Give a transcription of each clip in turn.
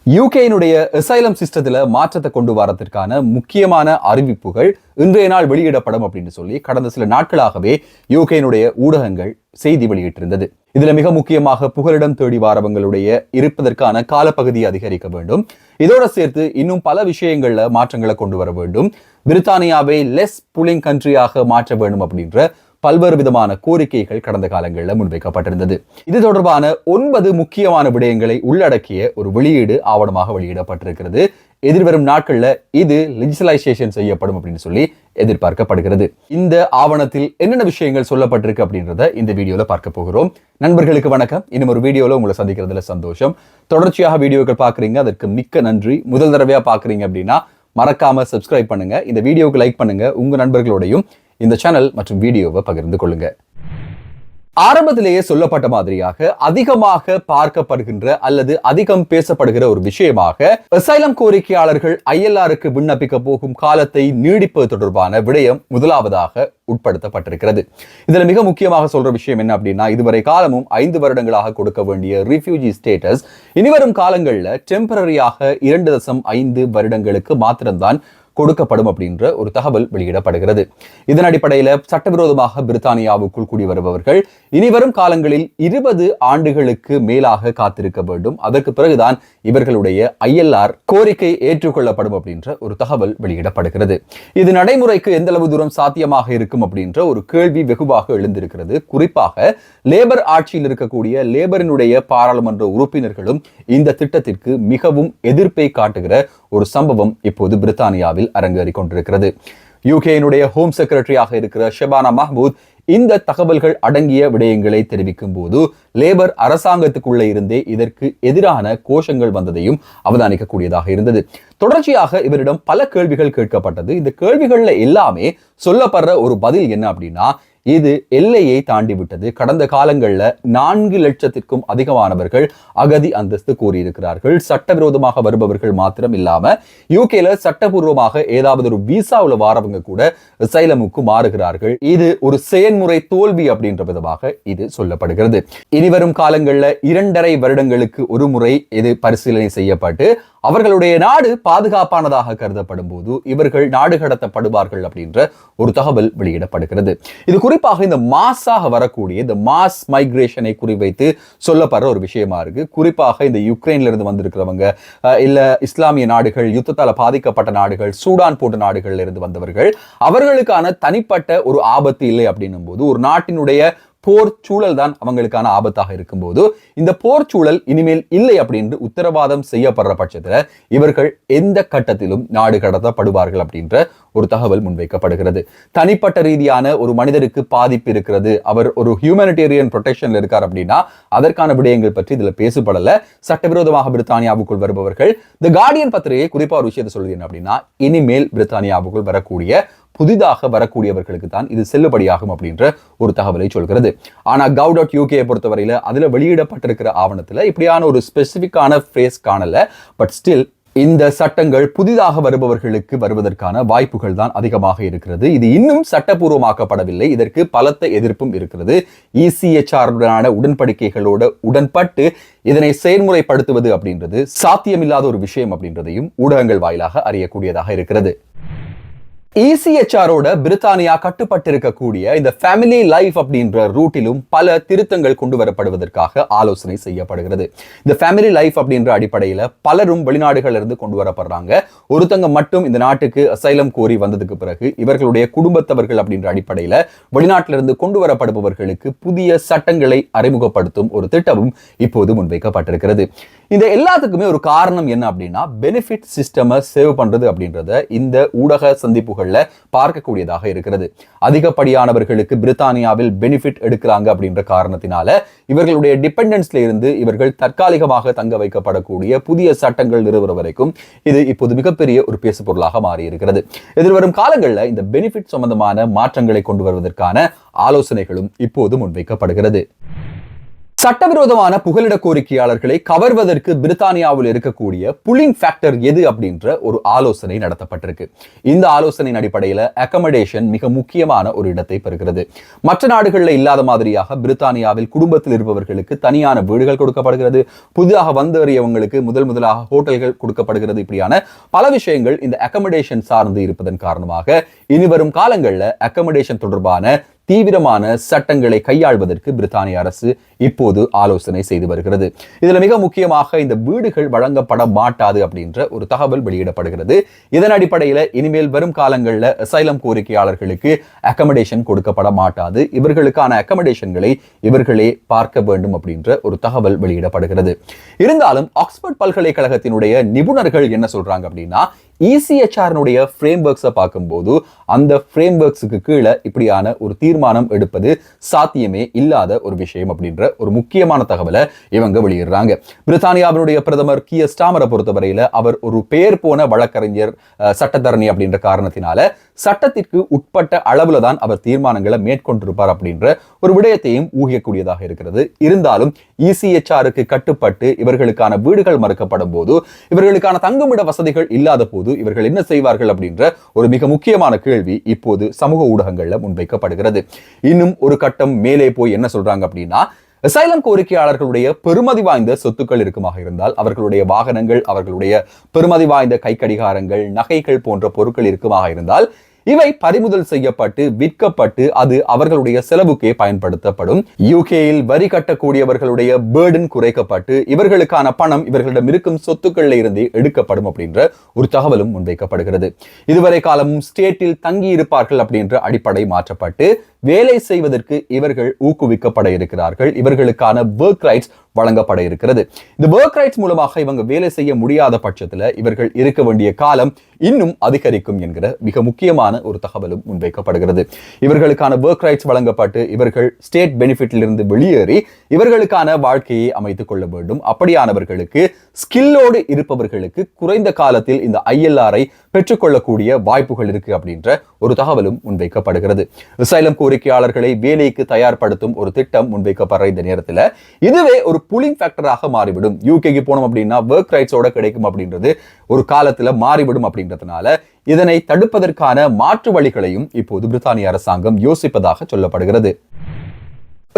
யூகேயினுடைய asylum சிஸ்டத்துல மாற்றத்தை கொண்டு வரதற்கான முக்கியமான அறிவிப்புகள் இன்றைய நாள் வெளியிடப்படும் அப்படின்னு சொல்லி கடந்த சில நாட்களாகவே யூகேயினுடைய ஊடகங்கள் செய்தி வெளியிட்டிருந்தது. இதுல மிக முக்கியமாக புகலிடம் தேடி வாரவங்களுடைய இருப்பதற்கான காலப்பகுதியை அதிகரிக்க வேண்டும். இதோட சேர்த்து இன்னும் பல விஷயங்கள்ல மாற்றங்களை கொண்டு வர வேண்டும். பிரித்தானியாவை லெஸ் புலிங் கண்ட்ரியாக மாற்ற வேண்டும் அப்படின்ற பல்வேறு விதமான கோரிக்கைகள் கடந்த காலங்களில் முன்வைக்கப்பட்டிருந்தது. இது தொடர்பான 9 முக்கியமான விடயங்களை உள்ளடக்கிய ஒரு வெளியீடு ஆவணமாக வெளியிடப்பட்டிருக்கிறது. எதிர்வரும் நாட்கள்ல இது லெஜிஸ்லேஷன் செய்யப்படும் அப்படின்னு சொல்லி எதிர்பார்க்கப்படுகிறது. இந்த ஆவணத்தில் என்னென்ன விஷயங்கள் சொல்லப்பட்டிருக்கு அப்படின்றத இந்த வீடியோல பார்க்க போகிறோம். நண்பர்களுக்கு வணக்கம். இன்னும் ஒரு வீடியோல உங்களை சந்திக்கிறதுல சந்தோஷம். தொடர்ச்சியாக வீடியோக்கள் பாக்குறீங்க, அதற்கு மிக்க நன்றி. முதல் தடவையா பாக்குறீங்க அப்படின்னா மறக்காம சப்ஸ்கிரைப் பண்ணுங்க, இந்த வீடியோவுக்கு லைக் பண்ணுங்க, உங்க நண்பர்களோடையும் இந்த சேனல் மற்றும் வீடியோவை பகிர்ந்து கொள்ளுங்க. ஆரம்பத்திலேயே சொல்லப்பட்ட மாதிரியாக அதிகமாக பார்க்கப்படுகின்ற அல்லது அதிகம் பேசப்படுகிற ஒரு விஷயமாக அசைலம் கோரிக்கையாளர்கள் ILRக்கு விண்ணப்பிக்க போகும் காலத்தை நீடிப்பது தொடர்பான விடயம் முதலாவதாக உட்படுத்தப்பட்டிருக்கிறது. இதுல மிக முக்கியமாக சொல்ற விஷயம் என்ன அப்படின்னா, இதுவரை காலமும் 5 வருடங்களாக கொடுக்க வேண்டிய ரிஃப்யூஜி ஸ்டேட்டஸ் இனிவரும் காலங்களில் டெம்பரரியாக 2.5 வருடங்களுக்கு மாத்திரம்தான் கொடுக்கப்படும் அப்படின்ற ஒரு தகவல் வெளியிடப்படுகிறது. இதன் அடிப்படையில் சட்டவிரோதமாக பிரித்தானியாவுக்குள் கூடி வருபவர்கள் இனிவரும் காலங்களில் 20 ஆண்டுகளுக்கு மேலாக காத்திருக்க வேண்டும். அதற்கு பிறகுதான் இவர்களுடைய ILR கோரிக்கை ஏற்றுக்கொள்ளப்படும் அப்படின்ற ஒரு தகவல் வெளியிடப்படுகிறது. இது நடைமுறைக்கு எந்த அளவு தூரம் சாத்தியமாக இருக்கும் அப்படின்ற ஒரு கேள்வி வெகுவாக எழுந்திருக்கிறது. குறிப்பாக லேபர் ஆட்சியில் இருக்கக்கூடிய லேபரினுடைய பாராளுமன்ற உறுப்பினர்களும் இந்த திட்டத்திற்கு மிகவும் எதிர்ப்பை காட்டுகிற ஒரு சம்பவம் இப்போது பிரித்தானியாவில் அரங்கேறி கொண்டிருக்கிறது. யூகேயினுடைய ஹோம் செக்ரட்டரியாக இருக்கிற ஷபானா மஹ்மூத் இந்த தகவல்கள் அடங்கிய விடயங்களை தெரிவிக்கும் போது லேபர் அரசாங்கத்துக்குள்ளே இருந்தே இதற்கு எதிரான கோஷங்கள் வந்ததையும் அவதானிக்கக்கூடியதாக இருந்தது. தொடர்ச்சியாக இவரிடம் பல கேள்விகள் கேட்கப்பட்டது. இந்த கேள்விகள்ல எல்லாமே சொல்லப்படுற ஒரு பதில் என்ன அப்படின்னா, இது எல்லையை தாண்டி விட்டது. கடந்த காலங்களில் 4 லட்சத்திற்கும் அதிகமானவர்கள் அகதி அந்தஸ்து கோரியிருக்கிறார்கள். சட்டவிரோதமாக வருபவர்கள் மாத்திரம் இல்லாம யூகேல சட்டபூர்வமாக ஏதாவது ஒரு விசாவுல வாரவங்க கூட அசைலமுக்கு மாறுகிறார்கள். இது ஒரு செயல்முறை தோல்வி அப்படின்ற விதமாக இது சொல்லப்படுகிறது. இனிவரும் காலங்களில் 2.5 வருடங்களுக்கு ஒரு முறை இது பரிசீலனை செய்யப்பட்டு அவர்களுடைய நாடு பாதுகாப்பானதாக கருதப்படும் போது இவர்கள் நாடு கடத்தப்படுவார்கள் அப்படின்ற ஒரு தகவல் வெளியிடப்படுகிறது. இது குறிப்பாக இந்த மாஸாக வரக்கூடிய இந்த மாஸ் மைக்ரேஷனை குறிவைத்து சொல்லப்படுற ஒரு விஷயமா இருக்கு. குறிப்பாக இந்த யுக்ரைன்ல இருந்து வந்திருக்கிறவங்க, இல்ல இஸ்லாமிய நாடுகள், யுத்தத்தால பாதிக்கப்பட்ட நாடுகள், சூடான் போன்ற நாடுகள்ல இருந்து வந்தவர்கள், அவர்களுக்கான தனிப்பட்ட ஒரு ஆபத்து இல்லை அப்படின்னும் போது ஒரு நாட்டினுடைய போர் சூழல் தான் அவங்களுக்கான ஆபத்தாக இருக்கும்போது இந்த போர் சூழல் இனிமேல் இல்லை அப்படின்னு உத்தரவாதம் செய்யப்படுற பட்சத்துல இவர்கள் எந்த கட்டத்திலும் நாடு கடத்தப்படுவார்கள் அப்படின்ற ஒரு தகவல் முன்வைக்கப்படுகிறது. தனிப்பட்ட ரீதியான ஒரு மனிதருக்கு பாதிப்பு இருக்கிறது, அவர் ஒரு ஹியூமனிடேரியன் ப்ரொடெக்ஷன்ல இருக்கார் அப்படின்னா அதற்கான விடயங்கள் பற்றி இதுல பேசப்படல. சட்டவிரோதமாக பிரித்தானியாவுக்குள் வருபவர்கள் தி கார்டியன் பத்திரிகை குறிப்பா ஒரு விஷயத்தை சொல்லுது என்ன அப்படின்னா, இனிமேல் பிரித்தானியாவுக்குள் வரக்கூடிய புதிதாக வரக்கூடியவர்களுக்கு தான் இது செல்லுபடியாகும் அப்படின்ற ஒரு தகவலை சொல்கிறது. ஆனா gov.uk பொறுத்தவரையில அதுல வெளியிடப்பட்டிருக்கிற ஆவணத்துல இப்படியான ஒரு ஸ்பெசிபிக்கான ஃப்ரேஸ் காணல. பட் ஸ்டில் இந்த சட்டங்கள் புதிதாக வருபவர்களுக்கு வருவதற்கான வாய்ப்புகள் தான் அதிகமாக இருக்கிறது. இது இன்னும் சட்டபூர்வமாக்கப்படவில்லை. இதற்கு பலத்த எதிர்ப்பும் இருக்கிறது. ECHR உடன்படிக்கைகளோட உடன்பட்டு இதனை செயல்முறைப்படுத்துவது அப்படின்றது சாத்தியமில்லாத ஒரு விஷயம் அப்படின்றதையும் ஊடகங்கள் வாயிலாக அறியக்கூடியதாக இருக்கிறது. ECHRோட பிரித்தானியா கட்டுப்பட்டிருக்கக்கூடிய இந்த ஃபேமிலி லைஃப் அப்படின்ற ரூட்டிலும் பல திருத்தங்கள் கொண்டு வரப்படுவதற்காக ஆலோசனை செய்யப்படுகிறது. இந்த ஃபேமிலி லைஃப் அப்படின்ற அடிப்படையில பலரும் வெளிநாடுகள் இருந்து கொண்டு வரப்படுறாங்க. ஒருத்தங்க மட்டும் இந்த நாட்டுக்கு அசைலம் கோரி வந்ததுக்கு பிறகு இவர்களுடைய குடும்பத்தவர்கள் அப்படின்ற அடிப்படையில வெளிநாட்டிலிருந்து கொண்டு வரப்படுபவர்களுக்கு புதிய சட்டங்களை அறிமுகப்படுத்தும் ஒரு திட்டமும் இப்போது முன்வைக்கப்பட்டிருக்கிறது. இந்த எல்லாத்துக்குமே ஒரு காரணம் என்ன அப்படின்னா, பெனிஃபிட் சிஸ்டமை சேவ் பண்றது அப்படின்றத இந்த ஊடக சந்திப்புகள் பார்க்கக்கூடியதாக இருக்கிறது. அதிகப்படியானவர்களுக்கு பிரித்தானியாவில் பெனிஃபிட் எடுக்கிறாங்க அப்படின்ற காரணத்தினால இவர்களுடைய டிபெண்டன்ஸ்ல இருந்து இவர்கள் தற்காலிகமாக தங்க வைக்கப்படக்கூடிய புதிய சட்டங்கள் நிறுவன வரைக்கும் இது இப்போது மிகப்பெரிய ஒரு பேசு பொருளாக மாறி இருக்கிறது. எதிர்வரும் காலங்களில் இந்த பெனிஃபிட் சம்பந்தமான மாற்றங்களை கொண்டு வருவதற்கான ஆலோசனைகளும் இப்போது முன்வைக்கப்படுகிறது. சட்டவிரோதமான புகலிட கோரிக்கையாளர்களை கவர்வதற்கு பிரித்தானியாவில் இருக்கக்கூடிய புல்லிங் ஃபேக்டர் எது அப்படின்ற ஒரு ஆலோசனை நடத்தப்பட்டிருக்கு. இந்த ஆலோசனையின் அடிப்படையில் அக்கமடேஷன் மிக முக்கியமான ஒரு இடத்தை பெறுகிறது. மற்ற நாடுகளில் இல்லாத மாதிரியாக பிரித்தானியாவில் குடும்பத்தில் இருப்பவர்களுக்கு தனியான வீடுகள் கொடுக்கப்படுகிறது. புதிதாக வந்தறியவங்களுக்கு முதலாக ஹோட்டல்கள் கொடுக்கப்படுகிறது. இப்படியான பல விஷயங்கள் இந்த அக்கமடேஷன் சார்ந்து இருப்பதன் காரணமாக இனிவரும் காலங்களில் அக்கமடேஷன் தொடர்பான தீவிரமான சட்டங்களை கையாள்வதற்கு பிரித்தானிய அரசு இப்போது ஆலோசனை செய்து வருகிறது. இதுல மிக முக்கியமாக இந்த வீடுகள் வழங்கப்பட மாட்டாது அப்படின்ற ஒரு தகவல் வெளியிடப்படுகிறது. இதன் அடிப்படையில் இனிமேல் வரும் காலங்களில் அசைலம் கோரிக்கையாளர்களுக்கு அக்கமடேஷன் கொடுக்கப்பட மாட்டாது. இவர்களுக்கான அக்கமடேஷன்களை இவர்களே பார்க்க வேண்டும் அப்படின்ற ஒரு தகவல் வெளியிடப்படுகிறது. இருந்தாலும் ஆக்ஸ்போர்ட் பல்கலைக்கழகத்தினுடைய நிபுணர்கள் என்ன சொல்றாங்க அப்படின்னா, ECHR-னுடைய ஃப்ரேம்வொர்க்ஸை பார்க்கும்போது அந்த ஃப்ரேம்வொர்க்ஸுக்கு கீழே இப்படியான ஒரு தீர்மானம் எடுப்பது சாத்தியமே இல்லாத ஒரு விஷயம் அப்படின்ற ஒரு முக்கியமான தகவலை இவங்க வெளியிடுறாங்க. பிரித்தானியாவினுடைய பிரதமர் கியர் ஸ்டாமரை பொறுத்தவரையில அவர் ஒரு பெயர் போன வழக்கறிஞர், சட்டத்தரணி அப்படின்ற காரணத்தினால சட்டத்திற்கு உட்பட்ட அளவுல தான் அவர் தீர்மானங்களை மேற்கொண்டிருப்பார் அப்படின்ற ஒரு விடயத்தையும் ஊகிக்கக்கூடியதாக இருக்கிறது. இருந்தாலும் ECHR-க்கு கட்டுப்பட்டு இவர்களுக்கான வீடுகள் மறுக்கப்படும் போது, இவர்களுக்கான தங்குமிட வசதிகள் இல்லாத போது இவர்கள் என்ன செய்வார்கள் அப்படின்ற ஒரு மிக முக்கியமான கேள்வி இப்போது சமூக ஊடகங்கள்ல முன்வைக்கப்படுகிறது. இன்னும் ஒரு கட்டம் மேலே போய் என்ன சொல்றாங்க அப்படின்னா, அசைலம் கோரிக்கையாளர்களுடைய பெருமதி வாய்ந்த சொத்துக்கள் இருக்குமாக இருந்தால், அவர்களுடைய வாகனங்கள், அவர்களுடைய பெருமதி வாய்ந்த கைக்கடிகாரங்கள், நகைகள் போன்ற பொருட்கள் இருக்குமாக இருந்தால் இவை பறிமுதல் செய்யப்பட்டு விற்கப்பட்டு அது அவர்களுடைய செலவுக்கே பயன்படுத்தப்படும். யூகேயில் வரி கட்டக்கூடியவர்களுடைய பேர்டன் குறைக்கப்பட்டு இவர்களுக்கான பணம் இவர்களிடம் இருக்கும் சொத்துக்களில் இருந்தே எடுக்கப்படும் அப்படின்ற ஒரு தகவலும் முன்வைக்கப்படுகிறது. இதுவரை காலமும் ஸ்டேட்டில் தங்கி இருப்பார்கள் அப்படின்ற அடிப்படை மாற்றப்பட்டு வேலை செய்வதற்கு இவர்கள் ஊக்குவிக்கப்பட இருக்கிறார்கள். இவர்களுக்கான ஒர்க் ரைட்ஸ் வழங்கப்பட இருக்கிறது. இந்த ஒர்க் ரைட்ஸ் மூலமாக இவங்க வேலை செய்ய முடியாத பட்சத்தில் இவர்கள் இருக்க வேண்டிய காலம் இன்னும் அதிகரிக்கும் என்கிற மிக முக்கியமான ஒரு தகவலும் முன்வைக்கப்படுகிறது. இவர்களுக்கான ஒர்க் ரைட்ஸ் வழங்கப்பட்டு இவர்கள் ஸ்டேட் பெனிஃபிட்டில் இருந்து வெளியேறி இவர்களுக்கான வாழ்க்கையை அமைத்துக் கொள்ள வேண்டும். அப்படியானவர்களுக்கு ஸ்கில்லோடு இருப்பவர்களுக்கு குறைந்த காலத்தில் இந்த ILR-ஐ பெற்றுக்கொள்ளக்கூடிய வாய்ப்புகள் இருக்கு அப்படின்ற ஒரு தகவலும் முன்வைக்கப்படுகிறது. அசைலம் கோரிக்கையாளர்களை வேலைக்கு தயார்படுத்தும் ஒரு திட்டம் முன்வைக்கப்படுற இந்த நேரத்தில் இதுவே ஒரு புல்லிங் ஃபேக்டராக மாறிவிடும். யூகேக்கு போனோம் அப்படின்னா ஒர்க் ரைட்ஸோட கிடைக்கும் அப்படின்றது ஒரு காலத்துல மாறிவிடும் அப்படின்றதுனால இதனை தடுப்பதற்கான மாற்று வழிகளையும் இப்போது பிரித்தானிய அரசாங்கம் யோசிப்பதாக சொல்லப்படுகிறது.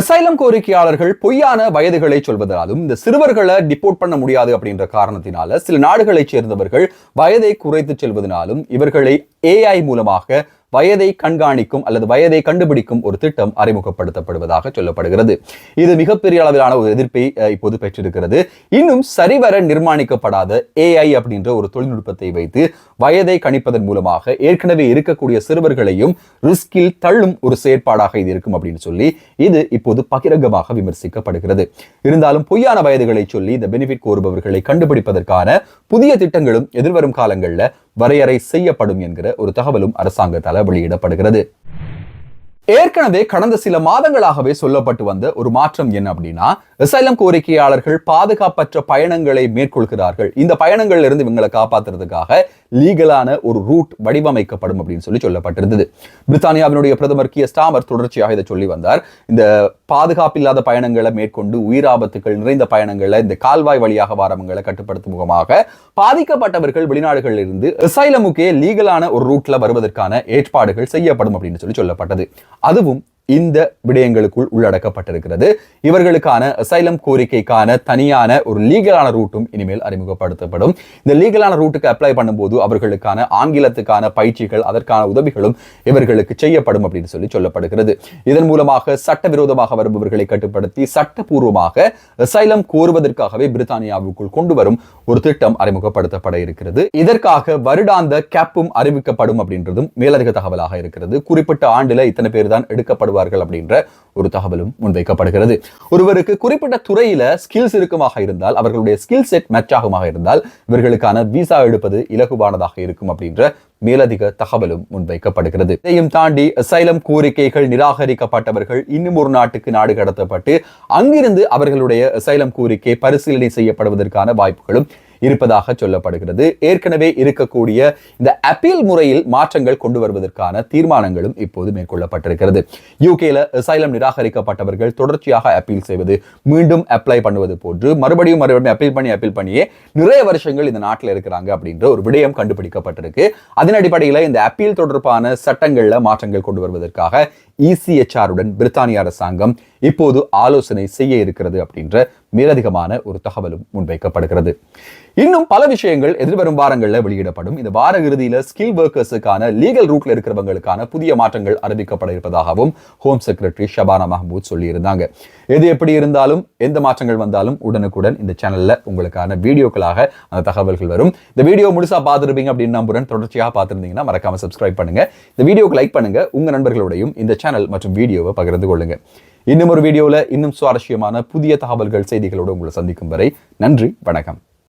அசைலம் கோரிக்கையாளர்கள் பொய்யான வயதுகளை சொல்வதாலும் இந்த சிறுவர்களை டிபோர்ட் பண்ண முடியாது அப்படின்ற காரணத்தினால சில நாடுகளைச் சேர்ந்தவர்கள் வயதை குறைத்து செல்வதனாலும் இவர்களை AI மூலமாக வயதை கண்காணிக்கும் அல்லது வயதை கண்டுபிடிக்கும் ஒரு திட்டம் அறிமுகப்படுத்தப்படுவதாக சொல்லப்படுகிறது. இது மிகப்பெரிய அளவிலான ஒரு எதிர்ப்பை இப்போது பெற்றிருக்கிறது. இன்னும் சரிவர நிர்மாணிக்கப்படாத AI அப்படின்ற ஒரு தொழில்நுட்பத்தை வைத்து வயதை கணிப்பதன் மூலமாக ஏற்கனவே இருக்கக்கூடிய சிறுவர்களையும் ரிஸ்கில் தள்ளும் ஒரு செயற்பாடாக இது இருக்கும் அப்படின்னு சொல்லி இது இப்போது பகிரங்கமாக விமர்சிக்கப்படுகிறது. இருந்தாலும் பொய்யான வயதுகளை சொல்லி இந்த பெனிஃபிட் கோருபவர்களை கண்டுபிடிப்பதற்கான புதிய திட்டங்களும் எதிர்வரும் காலங்களில் வரையறை செய்யப்படும் என்கிற ஒரு தகவலும் அரசாங்கத்தால் வெளியிடப்படுகிறது. ஏற்கனவே கடந்த சில மாதங்களாகவே சொல்லப்பட்டு வந்த ஒரு மாற்றம் என்ன அப்படின்னா, அசைலம் கோரிக்கையாளர்கள் பாதுகாப்பற்ற பயணங்களை மேற்கொள்கிறார்கள். இந்த பயணங்கள்ல இருந்து இவங்களை காப்பாற்றுறதுக்காக லீகலான ஒரு ரூட் வடிவமைக்கப்படும் அப்படின்னு சொல்லப்பட்டிருந்தது. பிரித்தானியாவினுடைய பிரதமர் கியர் ஸ்டாமர் தொடர்ச்சியாக இதை சொல்லி வந்தார். இந்த பாதுகாப்பில்லாத பயணங்களை மேற்கொண்டு உயிராபத்துக்கள் நிறைந்த பயணங்களை இந்த கால்வாய் வழியாக வாரவங்களை கட்டுப்படுத்தும் முகமாக பாதிக்கப்பட்டவர்கள் வெளிநாடுகளில் இருந்து அசைலமுக்கே லீகலான ஒரு ரூட்ல வருவதற்கான ஏற்பாடுகள் செய்யப்படும் அப்படின்னு சொல்லப்பட்டது. அதுவும் இந்த விடயங்களுக்குள் உள்ளடக்கப்பட்டிருக்கிறது. இவர்களுக்கான அசைலம் கோரிக்கைக்கான தனியான ஒரு லீகலான ரூட்டும் இனிமேல் அறிமுகப்படுத்தப்படும். இந்த லீகலான ரூட்டுக்கு அப்ளை பண்ணும்போது அவர்களுக்கான ஆங்கிலத்துக்கான பயிற்சிகள், அதற்கான உதவிகளும் இவர்களுக்கு செய்யப்படும் அப்படின்னு சொல்லப்படுகிறது. இதன் மூலமாக சட்டவிரோதமாக வருபவர்களை கட்டுப்படுத்தி சட்டப்பூர்வமாக அசைலம் கோருவதற்காகவே பிரித்தானியாவுக்குள் கொண்டு வரும் ஒரு திட்டம் அறிமுகப்படுத்தப்பட இருக்கிறது. இதற்காக வருடாந்த கேப்பும் அறிவிக்கப்படும் அப்படின்றதும் மேலதிக தகவலாக இருக்கிறது. குறிப்பிட்ட ஆண்டுல இத்தனை பேர் தான் எடுக்கப்படுவார்கள் அப்படின்ற ஒரு தகவலும் முன்வைக்கப்படுகிறது. ஒருவருக்கு குறிப்பிட்ட துறையில ஸ்கில்ஸ் இருக்குமாக இருந்தால், அவர்களுடைய ஸ்கில் செட் மேட்ச் ஆகுமாக இருந்தால் இவர்களுக்கான விசா எடுப்பது இலகுவானதாக இருக்கும் அப்படின்ற மேலதிக தகவலும் முன்வைக்கப்படுகிறது. இதையும் தாண்டி அசைலம் கோரிக்கைகள் நிராகரிக்கப்பட்டவர்கள் இன்னும் ஒரு நாட்டுக்கு நாடு கடத்தப்பட்டு அங்கிருந்து அவர்களுடைய அசைலம் கோரிக்கை பரிசீலனை செய்யப்படுவதற்கான வாய்ப்புகளும் இருப்பதாக சொல்லப்படுகிறது. ஏற்கனவே இருக்கக்கூடிய இந்த அப்பீல் முறையில் மாற்றங்கள் கொண்டு வருவதற்கான தீர்மானங்களும் இப்போது மேற்கொள்ளப்பட்டிருக்கிறது. யூகேல அசைலம் நிராகரிக்கப்பட்டவர்கள் தொடர்ச்சியாக அப்பீல் செய்வது, மீண்டும் அப்ளை பண்ணுவது போன்று மறுபடியும் அப்பீல் பண்ணியே நிறைய வருஷங்கள் இந்த நாட்டில் இருக்கிறாங்க அப்படின்ற ஒரு விடயம் கண்டுபிடிக்கப்பட்டிருக்கு. அதன் அடிப்படையில் இந்த அப்பீல் தொடர்பான சட்டங்கள்ல மாற்றங்கள் கொண்டு வருவதற்காக ECHR-உடன் பிரித்தானிய அரசாங்கம் இப்போது ஆலோசனை செய்ய இருக்கிறது அப்படின்ற மேலதிகமான ஒரு தகவலும் முன்வைக்கப்படுகிறது. இன்னும் பல விஷயங்கள் எதிர்வரும் வாரங்களில் வெளியிடப்படும். இந்த வார இறுதியில ஸ்கில் ஒர்க்கர்ஸுக்கான லீகல் ரூட்ல இருக்கிறவங்களுக்கான புதிய மாற்றங்கள் அறிவிக்கப்பட இருப்பதாகவும் ஹோம் செக்ரட்டரி ஷபானா மஹ்மூத் சொல்லியிருந்தாங்க. எது எப்படி இருந்தாலும், எந்த மாற்றங்கள் வந்தாலும் உடனுக்குடன் இந்த சேனல்ல உங்களுக்கான வீடியோக்களாக அந்த தகவல்கள் வரும். இந்த வீடியோ முழுசா பார்த்துருப்பீங்க அப்படின்னு நம்புறேன். தொடர்ச்சியாக பார்த்துருந்தீங்கன்னா மறக்காம சப்ஸ்கிரைப் பண்ணுங்க. இந்த வீடியோக்கு லைக் பண்ணுங்க. உங்க நண்பர்களோடையும் இந்த சேனல் மற்றும் வீடியோவை பகிர்ந்து கொள்ளுங்க. இன்னும் ஒரு வீடியோவில் இன்னும் சுவாரஸ்யமான புதிய தகவல்கள், செய்திகளோடு உங்களை சந்திக்கும் வரை நன்றி, வணக்கம்.